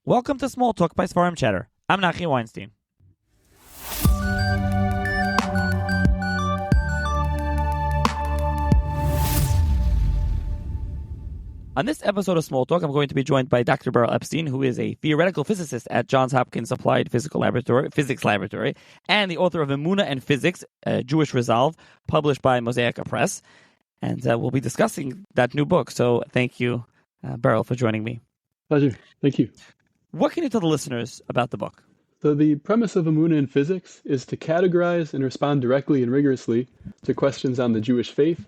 Welcome to SmallTalk by Sfarim Chatter. I'm Nachi Weinstein. On this episode of SmallTalk, I'm going to be joined by Dr. Berel Epstein, who is a theoretical physicist at Johns Hopkins Applied Physics Laboratory, and the author of Emunah and Physics, Jewish Resolve, published by Mosaica Press. And we'll be discussing that new book. So thank you, Berel, for joining me. Pleasure. Thank you. What can you tell the listeners about the book? So the premise of Emunah in Physics is to categorize and respond directly and rigorously to questions on the Jewish faith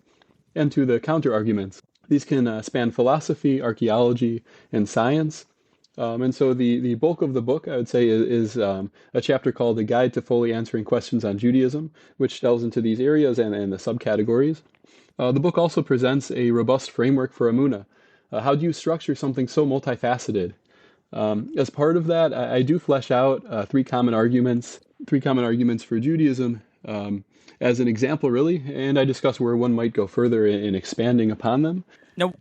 and to the counter-arguments. These can span philosophy, archaeology, and science. And so the bulk of the book, I would say, is a chapter called A Guide to Fully Answering Questions on Judaism, which delves into these areas and the subcategories. The book also presents a robust framework for Emunah. How do you structure something so multifaceted? As part of that, I do flesh out three common arguments for Judaism as an example, really, and I discuss where one might go further in expanding upon them. Now,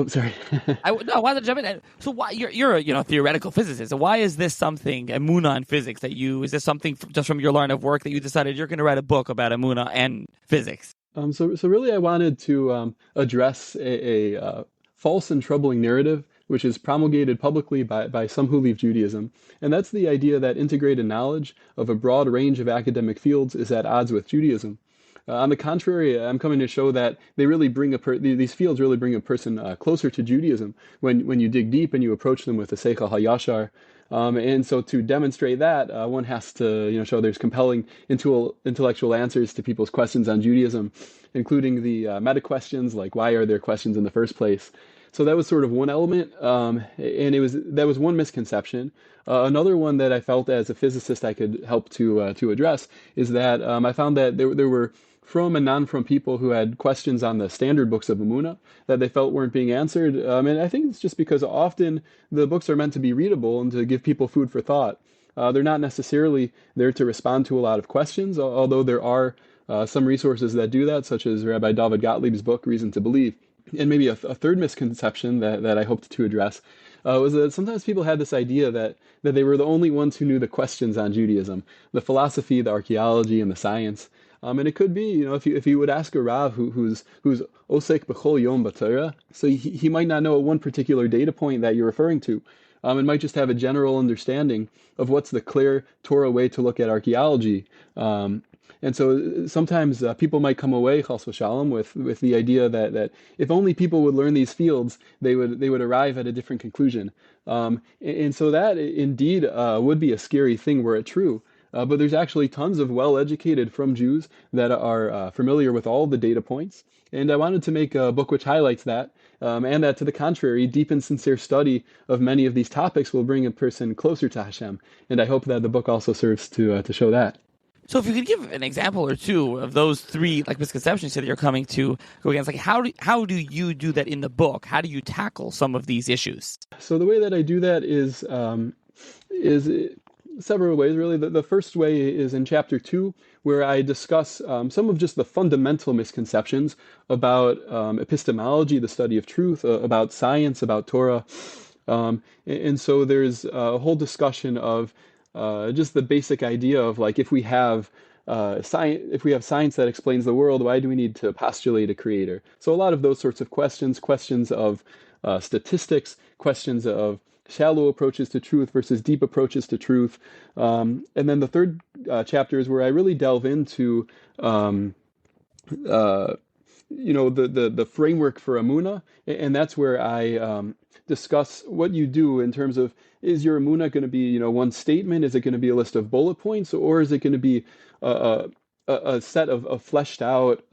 sorry. I wanted to jump in. So, why you're a theoretical physicist? So why is this something Emunah and physics that you? Is this something just from your line of work that you decided you're going to write a book about Emunah and physics? So really, I wanted to address a false and troubling narrative which is promulgated publicly by some who leave Judaism, and that's the idea that integrated knowledge of a broad range of academic fields is at odds with Judaism. On the contrary, I'm coming to show that they really these fields really bring a person closer to Judaism when you dig deep and you approach them with a seichel hayashar. And so to demonstrate that, one has to show there's compelling intellectual answers to people's questions on Judaism, including the meta questions like why are there questions in the first place. So that was sort of one element, and that was one misconception. Another one that I felt as a physicist I could help to address is that I found that there were from and non-from people who had questions on the standard books of Emunah that they felt weren't being answered. And I think it's just because often the books are meant to be readable and to give people food for thought. They're not necessarily there to respond to a lot of questions, although there are some resources that do that, such as Rabbi David Gottlieb's book, Reason to Believe. And maybe a third misconception that I hoped to address was that sometimes people had this idea that they were the only ones who knew the questions on Judaism, the philosophy, the archaeology, and the science. And it could be, if you would ask a Rav who's osek b'chol yom b'Torah, so he might not know one particular data point that you're referring to. It might just have a general understanding of what's the clear Torah way to look at archaeology. And so sometimes people might come away, chas v'shalom, with the idea that if only people would learn these fields, they would arrive at a different conclusion. And so that indeed would be a scary thing were it true. But there's actually tons of well-educated from Jews that are familiar with all the data points. And I wanted to make a book which highlights that, and that to the contrary, deep and sincere study of many of these topics will bring a person closer to Hashem. And I hope that the book also serves to show that. So if you could give an example or two of those three misconceptions that you're coming to go against, how do you do that in the book? How do you tackle some of these issues? So the way that I do that is several ways, really. The first way is in chapter 2, where I discuss some of just the fundamental misconceptions about epistemology, the study of truth, about science, about Torah. And so there's a whole discussion of just the basic idea of if we have science that explains the world, why do we need to postulate a creator? So a lot of those sorts of questions of statistics, questions of shallow approaches to truth versus deep approaches to truth. And then the third chapter is where I really delve into the framework for Emunah, and that's where I discuss what you do in terms of, is your Emunah going to be one statement? Is it going to be a list of bullet points, or is it going to be a set of fleshed out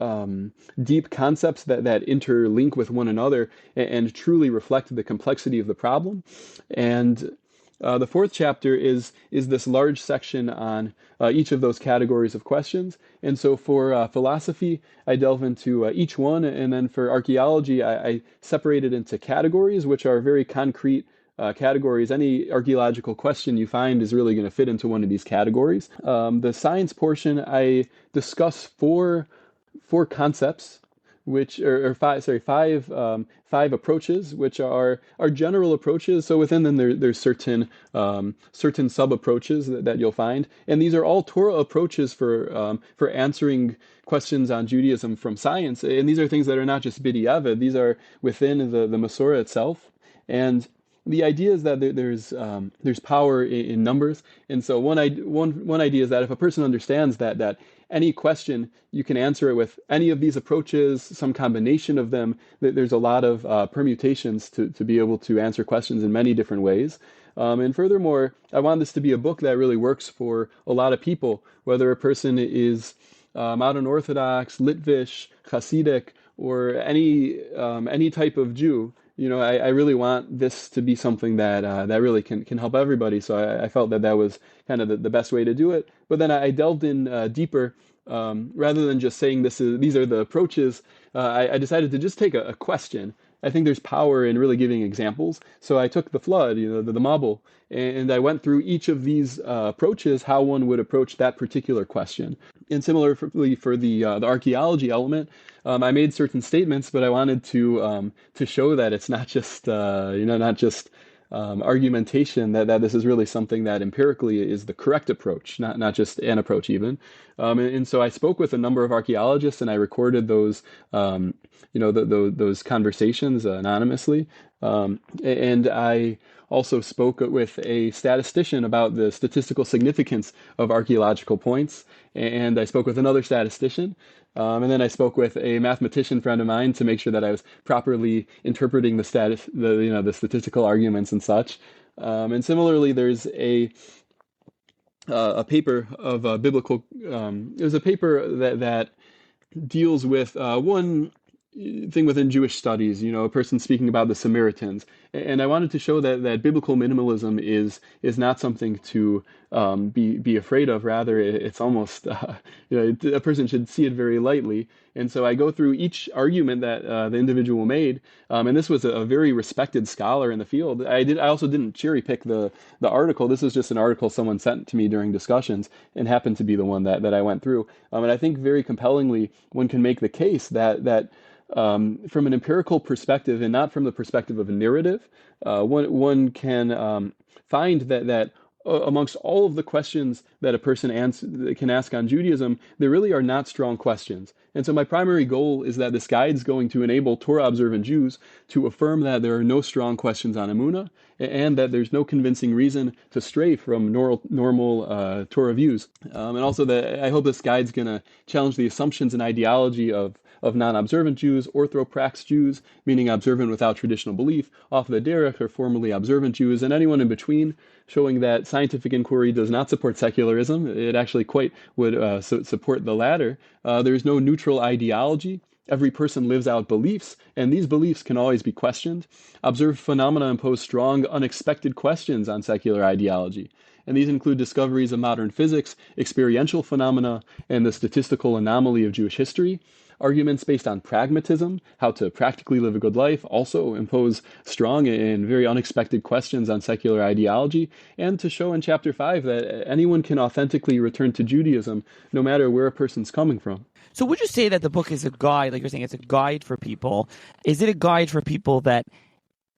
deep concepts that interlink with one another and truly reflect the complexity of the problem? And the fourth chapter is this large section on each of those categories of questions. And so for philosophy, I delve into each one. And then for archaeology, I separate it into categories, which are very concrete categories. Any archaeological question you find is really going to fit into one of these categories. The science portion, I discuss four concepts which or five approaches, which are general approaches. So within them, there's certain sub approaches that you'll find, and these are all Torah approaches for answering questions on Judaism from science. And these are things that are not just b'diavad; these are within the Masorah itself. And the idea is that there's power in numbers, and so one idea is that if a person understands that any question you can answer it with any of these approaches, some combination of them, there's a lot of permutations to be able to answer questions in many different ways. And furthermore, I want this to be a book that really works for a lot of people, whether a person is modern Orthodox, Litvish, Hasidic, or any type of Jew. I really want this to be something that really can help everybody. So I felt that was kind of the best way to do it. But then I delved in deeper. Rather than just saying these are the approaches, I decided to just take a question. I think there's power in really giving examples. So I took the flood, the Mabul, and I went through each of these approaches, how one would approach that particular question. And similarly for the archaeology element, I made certain statements, but I wanted to show that it's not just argumentation, that this is really something that empirically is the correct approach, not just an approach even. And so I spoke with a number of archaeologists, and I recorded those those conversations anonymously. And I also spoke with a statistician about the statistical significance of archaeological points, and I spoke with another statistician. And then I spoke with a mathematician friend of mine to make sure that I was properly interpreting the statistical arguments and such. And similarly, there's a paper of biblical. There's a paper that deals with one thing within Jewish studies, a person speaking about the Samaritans. And I wanted to show that biblical minimalism is not something to be afraid of. Rather, it's almost, a person should see it very lightly. And so I go through each argument that the individual made. And this was a very respected scholar in the field. I also didn't cherry pick the article. This is just an article someone sent to me during discussions and happened to be the one that I went through. And I think very compellingly, one can make the case that from an empirical perspective and not from the perspective of a narrative, one can find that amongst all of the questions that a person can ask on Judaism, there really are not strong questions. And so my primary goal is that this guide is going to enable Torah-observant Jews to affirm that there are no strong questions on Emunah, and that there's no convincing reason to stray from normal Torah views. And also that I hope this guide's going to challenge the assumptions and ideology of non-observant Jews, orthoprax Jews, meaning observant without traditional belief, off the derech, or formerly observant Jews, and anyone in between, showing that scientific inquiry does not support secularism. It actually quite would support the latter. There is no neutral ideology. Every person lives out beliefs, and these beliefs can always be questioned. Observed phenomena impose strong, unexpected questions on secular ideology. And these include discoveries of modern physics, experiential phenomena, and the statistical anomaly of Jewish history. Arguments based on pragmatism, how to practically live a good life, also impose strong and very unexpected questions on secular ideology, and to show in Chapter 5 that anyone can authentically return to Judaism, no matter where a person's coming from. So would you say that the book is a guide, like you're saying, it's a guide for people? Is it a guide for people that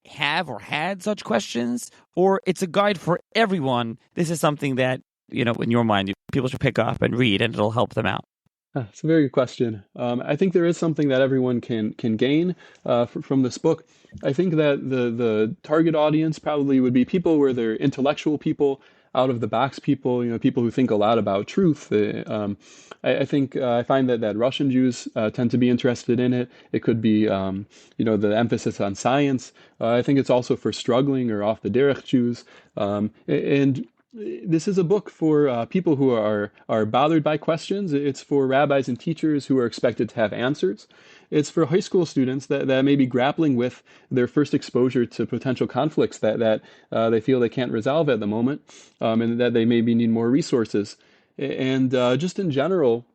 have or had such questions, or it's a guide for everyone? This is something that, in your mind, people should pick up and read, and it'll help them out. It's a very good question. I think there is something that everyone can gain from this book. I think that the target audience probably would be people where they're intellectual people, out-of-the-box people, people who think a lot about truth. I think I find that Russian Jews tend to be interested in it. It could be, the emphasis on science. I think it's also for struggling or off-the-derech Jews. And this is a book for people who are bothered by questions. It's for rabbis and teachers who are expected to have answers. It's for high school students that may be grappling with their first exposure to potential conflicts that they feel they can't resolve at the moment, and that they maybe need more resources. And just in general,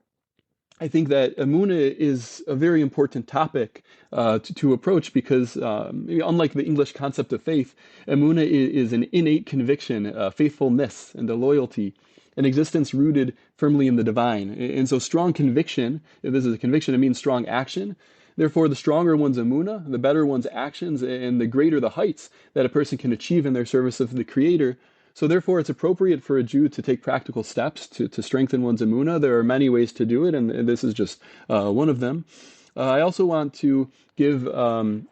I think that Emunah is a very important topic to approach because, unlike the English concept of faith, Emunah is an innate conviction, faithfulness, and a loyalty, an existence rooted firmly in the divine. And so strong conviction, if this is a conviction, it means strong action. Therefore, the stronger one's Emunah, the better one's actions, and the greater the heights that a person can achieve in their service of the Creator. So therefore, it's appropriate for a Jew to take practical steps to strengthen one's Emunah. There are many ways to do it, and this is just one of them. I also want to give people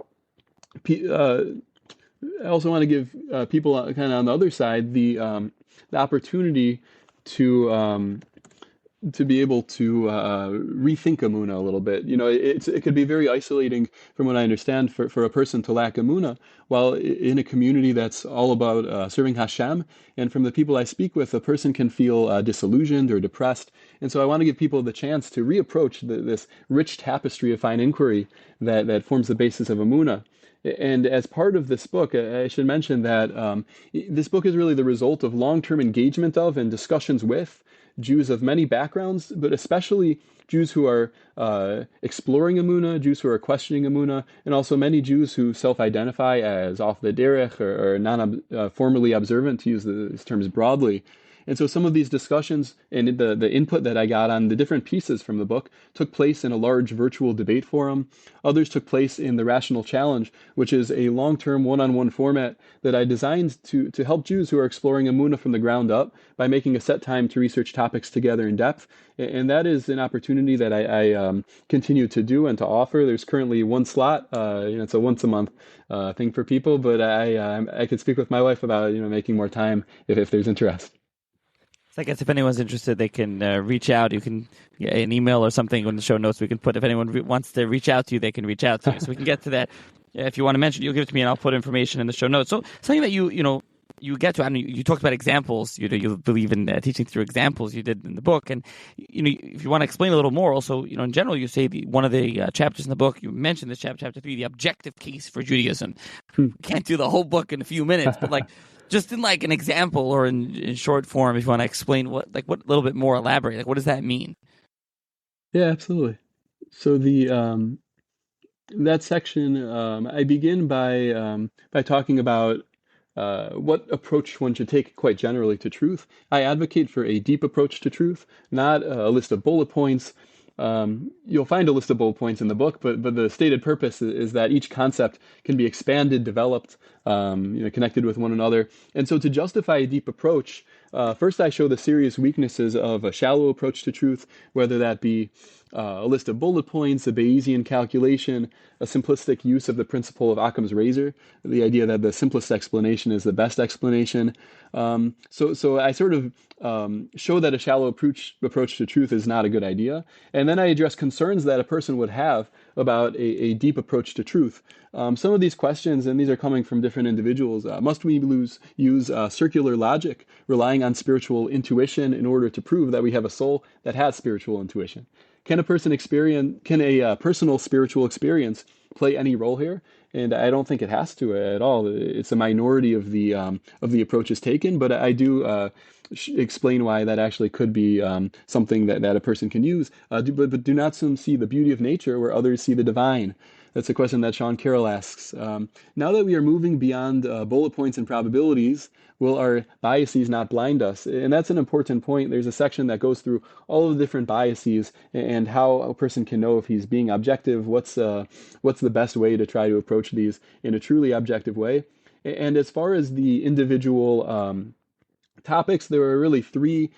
kind of on the other side the opportunity to be able to rethink Emunah a little bit. It could be very isolating, from what I understand, for a person to lack Emunah, while in a community that's all about serving Hashem. And from the people I speak with, a person can feel disillusioned or depressed. And so I want to give people the chance to reapproach this rich tapestry of fine inquiry that forms the basis of Emunah. And as part of this book, I should mention that this book is really the result of long-term engagement of and discussions with Jews of many backgrounds, but especially Jews who are exploring Emunah, Jews who are questioning Emunah, and also many Jews who self-identify as off the derech or non-formally observant, to use these terms broadly. And so some of these discussions and the input that I got on the different pieces from the book took place in a large virtual debate forum. Others took place in the Rational Challenge, which is a long-term one-on-one format that I designed to help Jews who are exploring Emunah from the ground up by making a set time to research topics together in depth. And that is an opportunity that I continue to do and to offer. There's currently one slot. It's a once-a-month thing for people, but I could speak with my wife about making more time if there's interest. So I guess if anyone's interested, they can reach out. You can get an email or something in the show notes. We can put, if anyone wants to reach out to you, they can reach out to you. So we can get to that. If you want to mention it, you'll give it to me and I'll put information in the show notes. So something that you get to, I mean, you talked about examples. You believe in teaching through examples. You did in the book, and if you want to explain a little more, also, in general, you say one of the chapters in the book. You mentioned this chapter 3, the objective case for Judaism. Can't do the whole book in a few minutes, but just in an example or in short form, if you want to explain what a little bit more elaborate, what does that mean? Yeah, absolutely. So that section, I begin by talking about what approach one should take quite generally to truth. I advocate for a deep approach to truth, not a list of bullet points. You'll find a list of bullet points in the book, but the stated purpose is that each concept can be expanded, developed, connected with one another. And so to justify a deep approach, first I show the serious weaknesses of a shallow approach to truth, whether that be a list of bullet points, a Bayesian calculation, a simplistic use of the principle of Occam's razor, the idea that the simplest explanation is the best explanation. So I sort of show that a shallow approach to truth is not a good idea. And then I address concerns that a person would have about a deep approach to truth. Some of these questions, and these are coming from different individuals, must we use circular logic, relying on spiritual intuition in order to prove that we have a soul that has spiritual intuition? Can a personal spiritual experience play any role here? And I don't think it has to at all. It's a minority of the approaches taken, but I do explain why that actually could be something that a person can use. But do not some see the beauty of nature where others see the divine? That's a question that Sean Carroll asks. Now that we are moving beyond bullet points and probabilities, will our biases not blind us? And that's an important point. There's a section that goes through all of the different biases and how a person can know if he's being objective, what's the best way to try to approach these in a truly objective way. And as far as the individual topics, there are really 3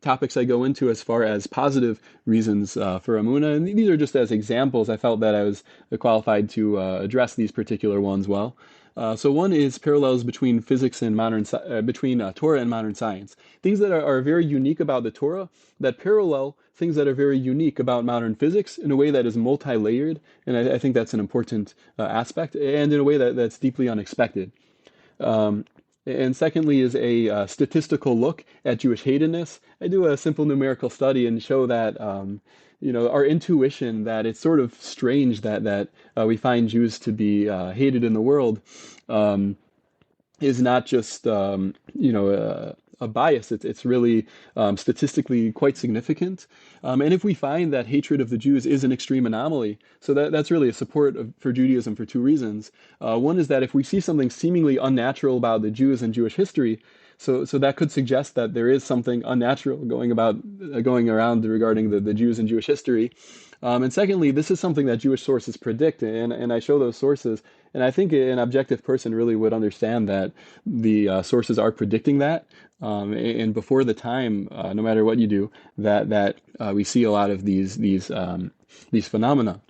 topics I go into as far as positive reasons for Emunah, and these are just as examples. I felt that I was qualified to address these particular ones well. So one is parallels between physics and between Torah and modern science. Things that are very unique about the Torah that parallel things that are very unique about modern physics in a way that is multi-layered, and I think that's an important aspect, and in a way that's deeply unexpected. And secondly is a statistical look at Jewish hatedness. I do a simple numerical study and show that our intuition that it's sort of strange that we find Jews to be hated in the world is not just a bias. It's really statistically quite significant. And if we find that hatred of the Jews is an extreme anomaly, so that's really a support for Judaism for 2 reasons. One is that if we see something seemingly unnatural about the Jews and Jewish history, So that could suggest that there is something unnatural going around regarding the Jews and Jewish history. And secondly, this is something that Jewish sources predict, and I show those sources, and I think an objective person really would understand that the sources are predicting that, and before the time, no matter what you do, that we see a lot of these phenomena.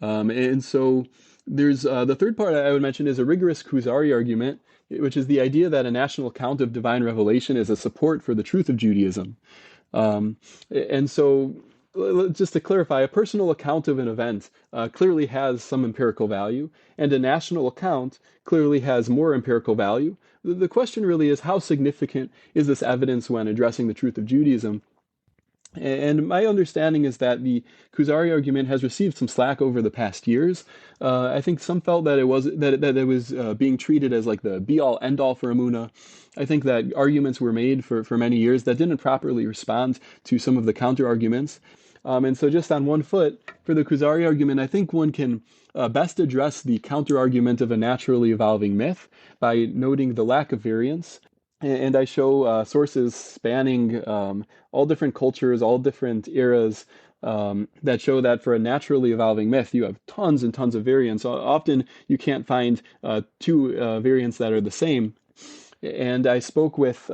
And so there's the third part I would mention is a rigorous Kuzari argument, which is the idea that a national account of divine revelation is a support for the truth of Judaism. And so, just to clarify, a personal account of an event clearly has some empirical value, and a national account clearly has more empirical value. The question really is, how significant is this evidence when addressing the truth of Judaism? And my understanding is that the Kuzari argument has received some slack over the past years. I think some felt that it was being treated as like the be-all, end-all for Emunah. I think that arguments were made for many years that didn't properly respond to some of the counter-arguments. And so just on one foot, for the Kuzari argument, I think one can best address the counter-argument of a naturally evolving myth by noting the lack of variance. And I show sources spanning all different cultures, all different eras, that show that for a naturally evolving myth, you have tons and tons of variants. Often you can't find two variants that are the same. And I spoke with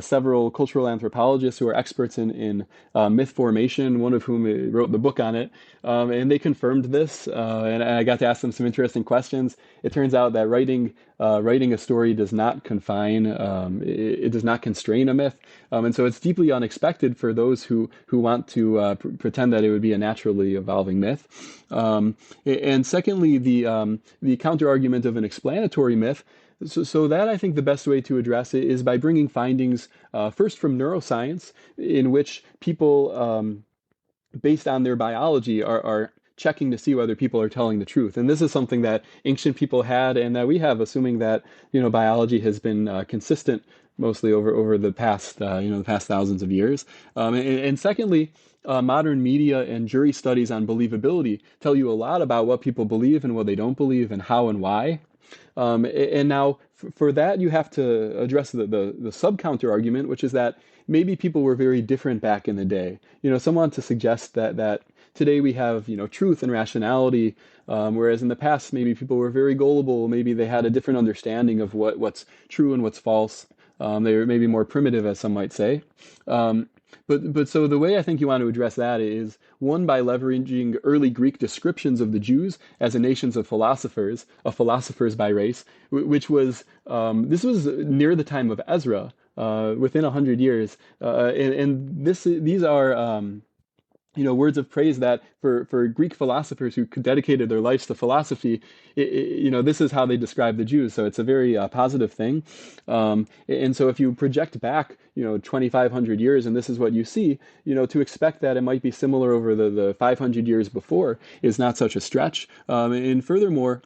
several cultural anthropologists who are experts in myth formation, one of whom wrote the book on it, and they confirmed this, and I got to ask them some interesting questions. It turns out that writing a story does not confine, it does not constrain a myth, and so it's deeply unexpected for those who want to pretend that it would be a naturally evolving myth. And secondly, the counter-argument of an explanatory myth. So that I think the best way to address it is by bringing findings first from neuroscience, in which people, based on their biology, are checking to see whether people are telling the truth. And this is something that ancient people had and that we have, assuming that biology has been consistent mostly over the past the past thousands of years. And secondly, modern media and jury studies on believability tell you a lot about what people believe and what they don't believe and how and why. And now, for that, you have to address the sub-counter argument, which is that maybe people were very different back in the day. Some want to suggest that today we have truth and rationality, whereas in the past maybe people were very gullible. Maybe they had a different understanding of what's true and what's false. They were maybe more primitive, as some might say. But so the way I think you want to address that is, one, by leveraging early Greek descriptions of the Jews as a nation of philosophers by race, which was, this was near the time of Ezra, within 100 years. And these are, words of praise that for Greek philosophers who dedicated their lives to philosophy, this is how they describe the Jews. So it's a very positive thing. And so if you project back, 2,500 years, and this is what you see, to expect that it might be similar over the 500 years before is not such a stretch. And furthermore,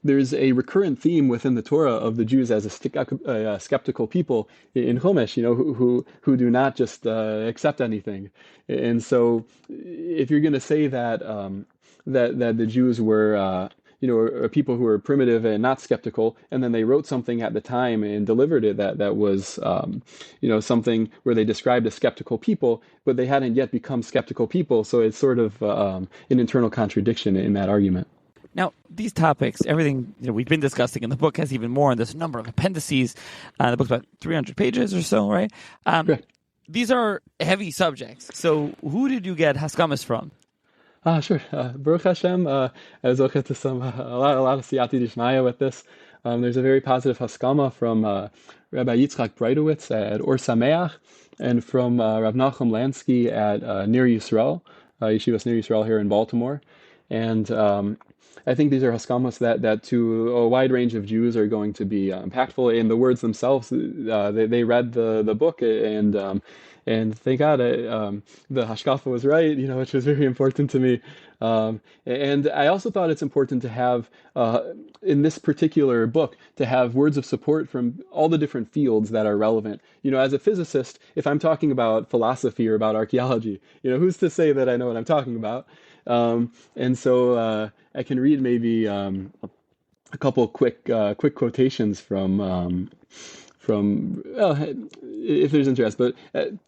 there's a recurrent theme within the Torah of the Jews as a skeptical people in Chumash, who do not just accept anything. And so, if you're going to say that that the Jews were people who were primitive and not skeptical, and then they wrote something at the time and delivered it that was something where they described a skeptical people, but they hadn't yet become skeptical people. So it's sort of an internal contradiction in that argument. Now, these topics, everything we've been discussing in the book has even more, and there's a number of appendices. The book's about 300 pages or so, right? Correct. These are heavy subjects. So who did you get haskamas from? Sure. Baruch Hashem, I was looking to a lot of siyati d'ishmaya with this. There's a very positive haskama from Rabbi Yitzchak Breitowitz at Or Sameach, and from Rav Nachum Lansky at Ner Yisrael, Yeshivas Ner Yisrael here in Baltimore. And I think these are haskamas that to a wide range of Jews are going to be impactful. And the words themselves, they read the book, and thank God the hashkafa was right, which was very important to me. And I also thought it's important to have, in this particular book, to have words of support from all the different fields that are relevant. As a physicist, if I'm talking about philosophy or about archaeology, who's to say that I know what I'm talking about? And so I can read maybe a couple quick quotations from if there's interest. But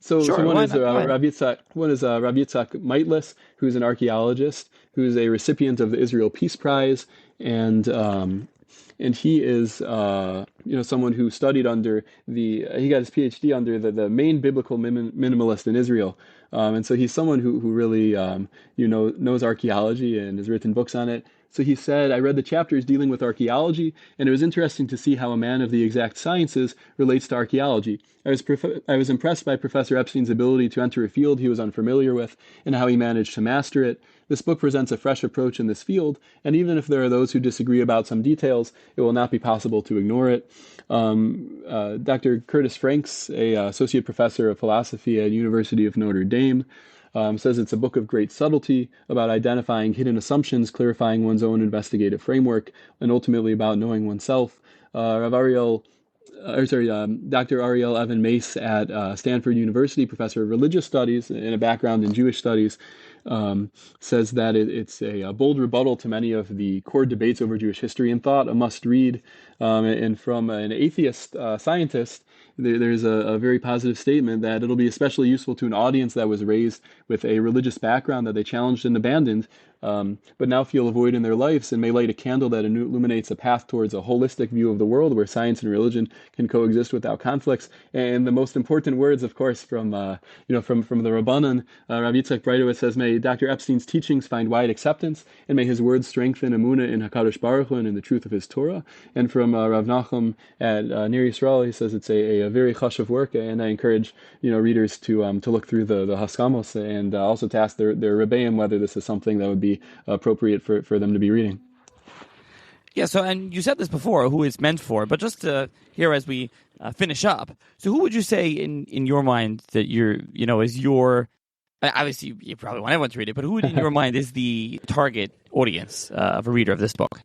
so Sure, one why is not? Go ahead. Rav Yitzhak Meitlis, who's an archaeologist, who's a recipient of the Israel Peace Prize, and he is someone who studied under he got his PhD under the main biblical minimalist in Israel. And so he's someone who really knows archaeology and has written books on it. So he said, I read the chapters dealing with archaeology, and it was interesting to see how a man of the exact sciences relates to archaeology. I was impressed by Professor Epstein's ability to enter a field he was unfamiliar with and how he managed to master it. This book presents a fresh approach in this field, and even if there are those who disagree about some details, it will not be possible to ignore it. Dr. Curtis Franks, a associate professor of philosophy at University of Notre Dame, says it's a book of great subtlety about identifying hidden assumptions, clarifying one's own investigative framework, and ultimately about knowing oneself. Dr. Ariel Evan Mace at Stanford University, professor of religious studies and a background in Jewish studies, says that it's a bold rebuttal to many of the core debates over Jewish history and thought, a must-read. And from an atheist scientist, there's a very positive statement that it'll be especially useful to an audience that was raised with a religious background that they challenged and abandoned, but now feel a void in their lives, and may light a candle that illuminates a path towards a holistic view of the world where science and religion can coexist without conflicts. And the most important words, of course, from the Rabbanan, Rav Yitzchak Breitowitz says, "May Dr. Epstein's teachings find wide acceptance, and may his words strengthen Emunah in Hakadosh Baruch Hu and in the truth of his Torah." And from Rav Nachum at Nir Yisrael, he says it's a very chashuv work, and I encourage readers to look through the Haskamos and also to ask their rebbeim whether this is something that would be appropriate for them to be reading. Yeah, so, and you said this before, who it's meant for, but just here as we finish up, so who would you say in your mind that is your, obviously you probably want everyone to read it, but who in your mind is the target audience of a reader of this book?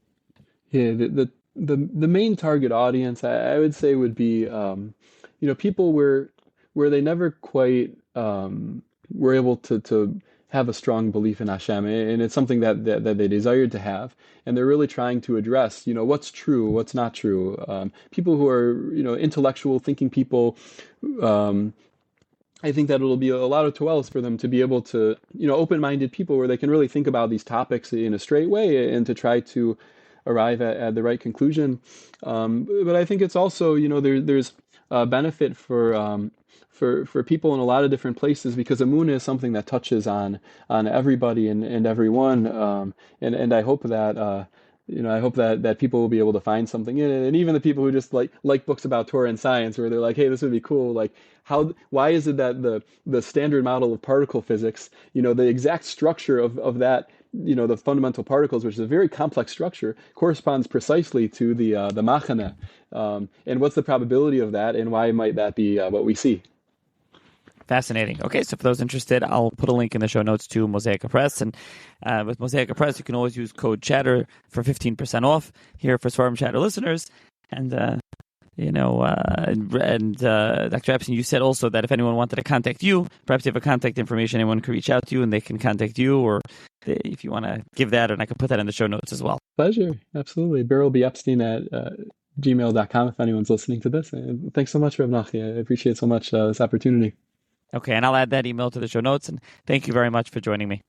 Yeah, the main target audience, I would say, would be people where they never quite were able to have a strong belief in Hashem, and it's something that they desired to have, and they're really trying to address what's true, what's not true. People who are intellectual thinking people. I think that it'll be a lot of toils for them to be able to open-minded people where they can really think about these topics in a straight way and to try to arrive at the right conclusion. But I think it's also there's a benefit for people in a lot of different places, because Emunah is something that touches on everybody and everyone, and I hope that that people will be able to find something in it, and even the people who just like books about Torah and science, where they're like, hey, this would be cool. Like, why is it that the standard model of particle physics, the exact structure of that, the fundamental particles, which is a very complex structure, corresponds precisely to the machana, and what's the probability of that, and why might that be what we see? Fascinating. Okay, so for those interested, I'll put a link in the show notes to Mosaica Press. And with Mosaica Press, you can always use code CHATTER for 15% off here for Svarim Chatter listeners. And, Dr. Epstein, you said also that if anyone wanted to contact you, perhaps you have a contact information, anyone can reach out to you and they can contact you, or if you want to give that, and I can put that in the show notes as well. Pleasure. Absolutely. Berel B. Epstein at gmail.com if anyone's listening to this. And thanks so much, Rav Nachi. I appreciate so much this opportunity. Okay, and I'll add that email to the show notes, and thank you very much for joining me.